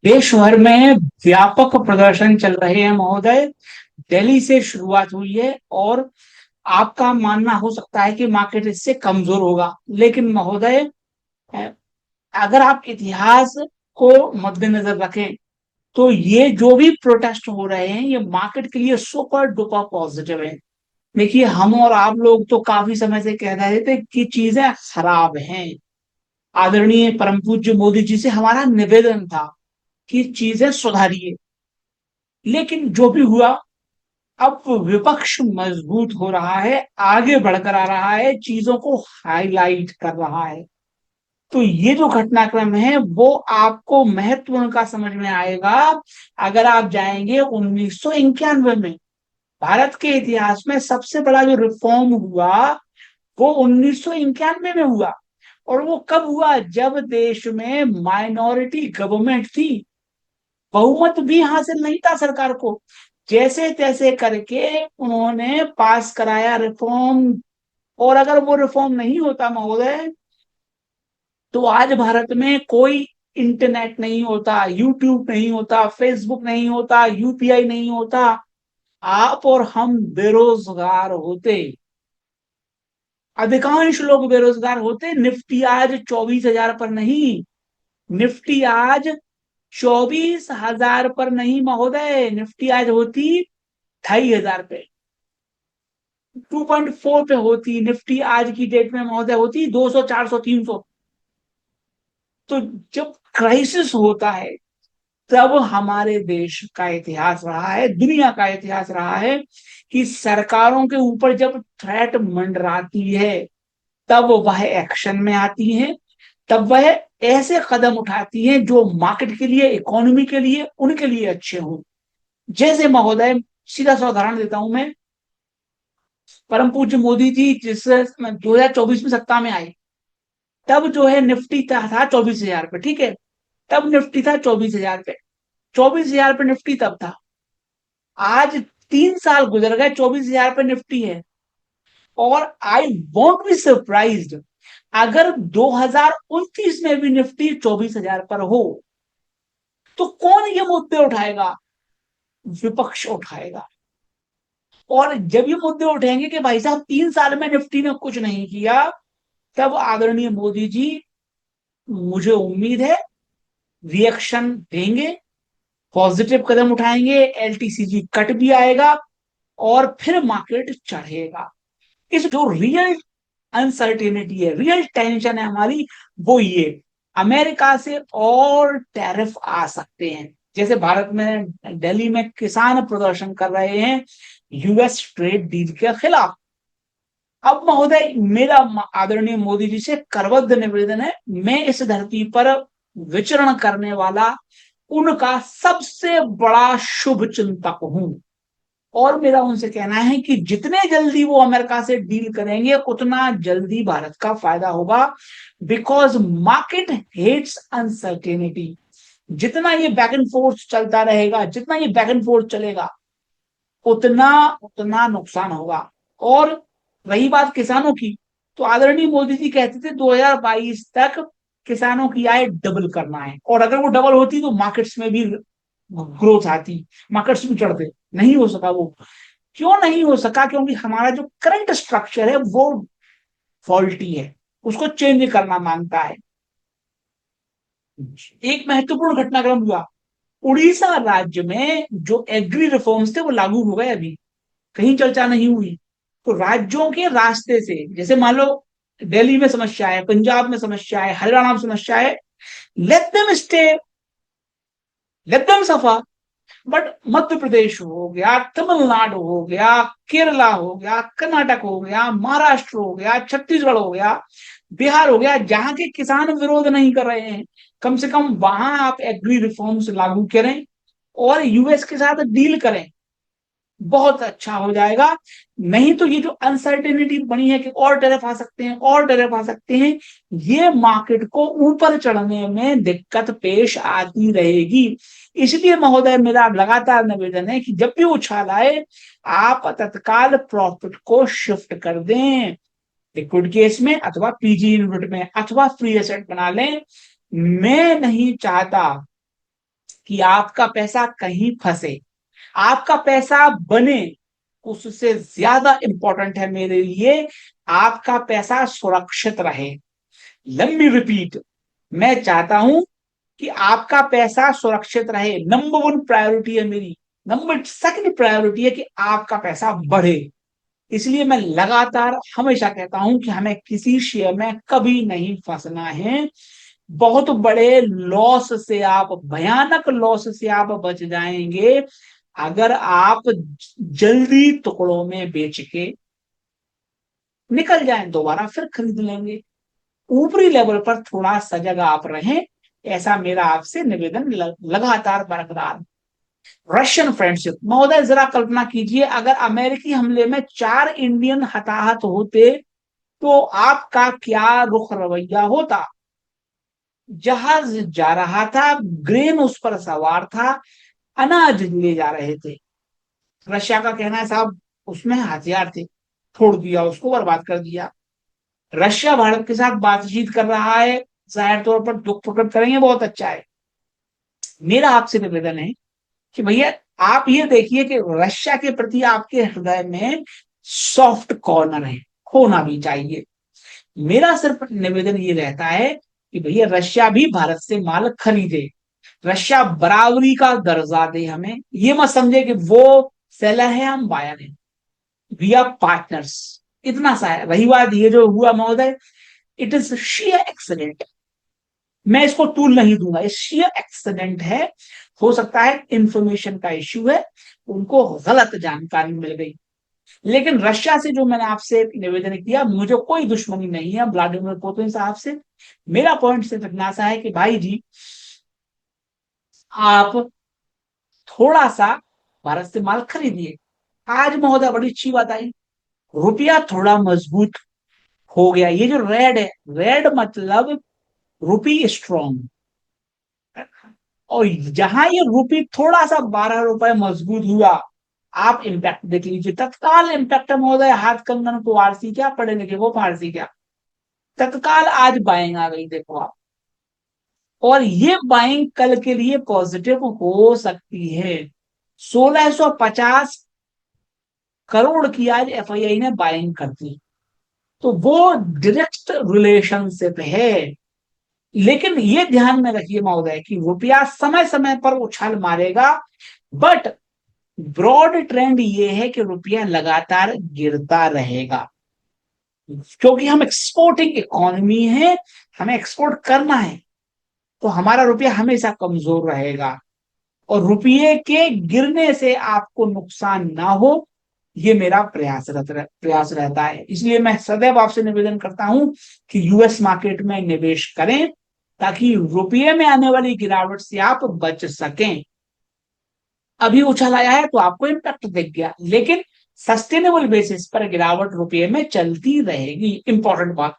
देश भर में व्यापक प्रदर्शन चल रहे हैं महोदय। दिल्ली से शुरुआत हुई है और आपका मानना हो सकता है कि मार्केट इससे कमजोर होगा, लेकिन महोदय अ, अगर आप इतिहास को मद्देनजर रखें तो ये जो भी प्रोटेस्ट हो रहे हैं ये मार्केट के लिए सुपर डुपर पॉजिटिव है। देखिए, हम और आप लोग तो काफी समय से कह रहे थे कि चीजें खराब हैं। आदरणीय परम पूज्य मोदी जी से हमारा निवेदन था कि चीजें सुधारिए, लेकिन जो भी हुआ, अब विपक्ष मजबूत हो रहा है, आगे बढ़कर आ रहा है, चीजों को हाईलाइट कर रहा है। तो ये जो घटनाक्रम है वो आपको महत्व उनका समझ में आएगा अगर आप जाएंगे 1991 में। भारत के इतिहास में सबसे बड़ा जो रिफॉर्म हुआ वो 1991 में हुआ। और वो कब हुआ? जब देश में माइनॉरिटी गवर्नमेंट थी, बहुमत भी हासिल नहीं था सरकार को। जैसे तैसे करके उन्होंने पास कराया रिफॉर्म। और अगर वो रिफॉर्म नहीं होता महोदय, तो आज भारत में कोई इंटरनेट नहीं होता, यूट्यूब नहीं होता, फेसबुक नहीं होता, यूपीआई नहीं होता। आप और हम बेरोजगार होते, अधिकांश लोग बेरोजगार होते। निफ्टी आज 24,000 पर नहीं, निफ्टी आज 24,000 पर नहीं महोदय, निफ्टी आज होती 2,500 पे, 2.4 पे होती निफ्टी आज की डेट में महोदय, होती 200, 400, 300। तो जब क्राइसिस होता है तब हमारे देश का इतिहास रहा है, दुनिया का इतिहास रहा है कि सरकारों के ऊपर जब थ्रेट मंडराती है तब वह एक्शन में आती है, तब वह ऐसे कदम उठाती हैं जो मार्केट के लिए, इकोनॉमी के लिए, उनके लिए अच्छे हों। जैसे महोदय, सीधा सा उदाहरण देता हूं मैं। परम पूज्य मोदी जी जिस 2024 में सत्ता में आए, तब जो है निफ्टी था 24,000 पे, ठीक है। तब निफ्टी था 24,000 पे, 24,000 पे निफ्टी तब था। आज 3 साल गुजर गए, 24,000 पे निफ्टी है। और आई वॉन्ट बी सरप्राइज्ड अगर 2029 में भी निफ्टी 24,000 पर हो, तो कौन ये मुद्दे उठाएगा? विपक्ष उठाएगा। और जब ये मुद्दे उठेंगे कि भाई साहब 3 साल में निफ्टी ने कुछ नहीं किया, तब आदरणीय मोदी जी, मुझे उम्मीद है, रिएक्शन देंगे, पॉजिटिव कदम उठाएंगे, एलटीसीजी कट भी आएगा और फिर मार्केट चढ़ेगा। इस जो रियल अनसर्टेनिटी है, रियल टेंशन है हमारी, वो ये अमेरिका से और टैरिफ आ सकते हैं। जैसे भारत में दिल्ली में किसान प्रदर्शन कर रहे हैं यूएस ट्रेड डील के खिलाफ। अब महोदय, मेरा आदरणीय मोदी जी से करबद्ध निवेदन है, मैं इस धरती पर विचरण करने वाला उनका सबसे बड़ा शुभ चिंतक हूं। और मेरा उनसे कहना है कि जितने जल्दी वो अमेरिका से डील करेंगे उतना जल्दी भारत का फायदा होगा। Because market hates uncertainty. जितना ये बैक एंड फोर्थ चलता रहेगा, जितना ये बैक एंड फोर्थ चलेगा, उतना उतना नुकसान होगा। और रही बात किसानों की, तो आदरणीय मोदी जी कहते थे 2022 तक किसानों की आय डबल करना है, और अगर वो डबल होती तो मार्केट्स में भी ग्रोथ आती, मार्केट्स भी चढ़ते। नहीं हो सका वो। क्यों नहीं हो सका? क्योंकि हमारा जो करंट स्ट्रक्चर है वो फॉल्टी है, उसको चेंज करना मांगता है। एक महत्वपूर्ण घटनाक्रम हुआ, उड़ीसा राज्य में जो एग्री रिफॉर्म्स थे वो लागू हो गए अभी, कहीं चर्चा नहीं हुई। तो राज्यों के रास्ते से, जैसे मान लो दिल्ली में समस्या है, पंजाब में समस्या है, हरियाणा में समस्या है, let them stay, let them suffer. But Madhya Pradesh हो गया, तमिलनाडु हो गया, केरला हो गया, कर्नाटक हो गया, महाराष्ट्र हो गया, छत्तीसगढ़ हो गया, बिहार हो गया, जहां के किसान विरोध नहीं कर रहे हैं, कम से कम वहां आप एग्री रिफॉर्म्स लागू करें और यूएस के साथ डील करें, बहुत अच्छा हो जाएगा। नहीं तो ये जो अनसर्टेनिटी बनी है कि और टैरिफ आ सकते हैं, और टैरिफ आ सकते हैं, ये मार्केट को ऊपर चढ़ने में दिक्कत पेश आती रहेगी। इसलिए महोदय, मेरा लगातार निवेदन है कि जब भी उछाल आए, आप तत्काल प्रॉफिट को शिफ्ट कर दें लिक्विड केस में, अथवा पीजी यूनिट में, अथवा फ्री एसेट बना लें। मैं नहीं चाहता कि आपका पैसा कहीं फंसे, आपका पैसा बने, उससे ज्यादा इंपॉर्टेंट है मेरे लिए आपका पैसा सुरक्षित रहे। लंबी रिपीट, मैं चाहता हूं कि आपका पैसा सुरक्षित रहे, नंबर वन प्रायोरिटी है मेरी। नंबर सेकंड प्रायोरिटी है कि आपका पैसा बढ़े। इसलिए मैं लगातार हमेशा कहता हूं कि हमें किसी शेयर में कभी नहीं फंसना है। बहुत बड़े लॉस से आप, भयानक लॉस से आप बच जाएंगे अगर आप जल्दी टुकड़ों में बेच के निकल जाएं, दोबारा फिर खरीद लेंगे। ऊपरी लेवल पर थोड़ा सजग आप रहें, ऐसा मेरा आपसे निवेदन लगातार बरकरार। रशियन फ्रेंडशिप महोदय, जरा कल्पना कीजिए अगर अमेरिकी हमले में 4 इंडियन हताहत होते तो आपका क्या रुख रवैया होता। जहाज जा रहा था, ग्रेन उस पर सवार था, अनाज ले जा रहे थे। रशिया का कहना है साहब उसमें हथियार थे, फोड़ दिया उसको, बर्बाद कर दिया। रशिया भारत के साथ बातचीत कर रहा है, जाहिर तौर पर दुख प्रकट करेंगे, बहुत अच्छा है। मेरा आपसे निवेदन है कि भैया आप ये देखिए कि रशिया के प्रति आपके हृदय में सॉफ्ट कॉर्नर है, होना भी चाहिए। मेरा सिर्फ निवेदन ये रहता है कि भैया रशिया भी भारत से माल खरीदे, रशिया बराबरी का दर्जा दे हमें। ये मत समझे कि वो सेलर है हम बायर हैं, वी आर पार्टनर्स। इतना सा है। रही बात ये जो हुआ महोदय, इट इज शेयर एक्सीडेंट, मैं इसको टूल नहीं दूंगा, ये शेयर एक्सीडेंट है। हो सकता है इंफॉर्मेशन का इश्यू है, उनको गलत जानकारी मिल गई। लेकिन रशिया से जो मैंने आपसे निवेदन किया, मुझे कोई दुश्मनी नहीं है व्लादिमीर पुतिन साहब से। मेरा पॉइंट सिर्फ इतना सा है कि भाई जी आप थोड़ा सा भारत से माल खरीदिए। आज महोदय बड़ी अच्छी बात आई, रुपया थोड़ा मजबूत हो गया। ये जो रेड है, रेड मतलब रुपी स्ट्रॉन्ग। और जहां ये रुपी थोड़ा सा 12 रुपए मजबूत हुआ, आप इम्पैक्ट देख लीजिए, तत्काल इम्पैक्ट है महोदय। हाथ कंगन को आरसी क्या, पढ़े लिखे वो फारसी क्या, तत्काल आज बाइंग आ गई, देखो आप। और ये बाइंग कल के लिए पॉजिटिव हो सकती है। 1650 करोड़ की आज एफआईआई ने बाइंग कर दी, तो वो डायरेक्ट रिलेशनशिप है। लेकिन ये ध्यान में रखिए महोदय कि रुपया समय समय पर उछाल मारेगा, बट ब्रॉड ट्रेंड ये है कि रुपया लगातार गिरता रहेगा, क्योंकि हम एक्सपोर्टिंग इकोनॉमी है, हमें एक्सपोर्ट करना है, तो हमारा रुपया हमेशा कमजोर रहेगा। और रुपये के गिरने से आपको नुकसान ना हो, ये मेरा प्रयास रहता है। इसलिए मैं सदैव आपसे निवेदन करता हूं कि यूएस मार्केट में निवेश करें, ताकि रुपये में आने वाली गिरावट से आप बच सकें। अभी उछाल आया है तो आपको इम्पैक्ट दिख गया, लेकिन सस्टेनेबल बेसिस पर गिरावट रुपये में चलती रहेगी। इंपॉर्टेंट बात।